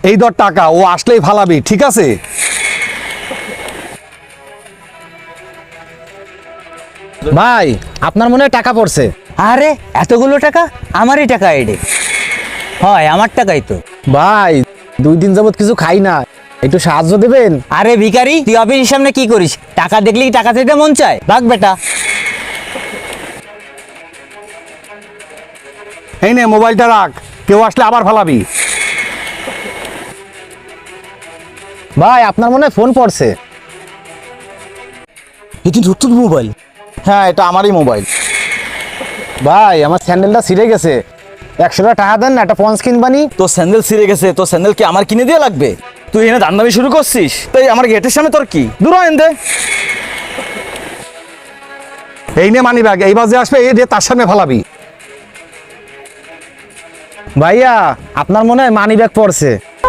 এই ধর টাকা, ও আসলেই ফালাবি, ঠিক আছে? ভাই আপনার মনে হয় টাকা পড়ছে। আরে এতগুলো টাকা? আমারই টাকা এডে। হয় আমার টাকাই তো। ভাই 2 দিন যাবত কিছু খাই না, একটু সাহায্য দেবেন? আরে ভিখারি, তুই অফিসের সামনে কি করিস? টাকা দেখলেই টাকা চাইতে মন চায়? ভাগ বেটা। এই নে মোবাইলটা রাখ, কেউ আসলে আবার ফালাবি। ভাই আপনার মনে হয় ফোন পড়ছে। এটি নতুন মোবাইল? হ্যাঁ এটা আমারই মোবাইল। ভাই আমার স্যান্ডেলটা ছিঁড়ে গেছে, 100 টাকা দেন না, একটা পঞ্চ কিনবানি। তোর স্যান্ডেল ছিঁড়ে গেছে, তোর স্যান্ডেল কি আমার কিনে দিয়ে লাগবে? তুই এনে দান্দামি শুরু করছিস? তাই আমার গেটের সামনে তোর কি? দূর হন দে। এই নে মানি ব্যাগ, এই বাজে আসবে, এই দিয়ে তার সামনে ফালাবি। ভাইয়া আপনার মনে হয় মানি ব্যাগ পড়ছে।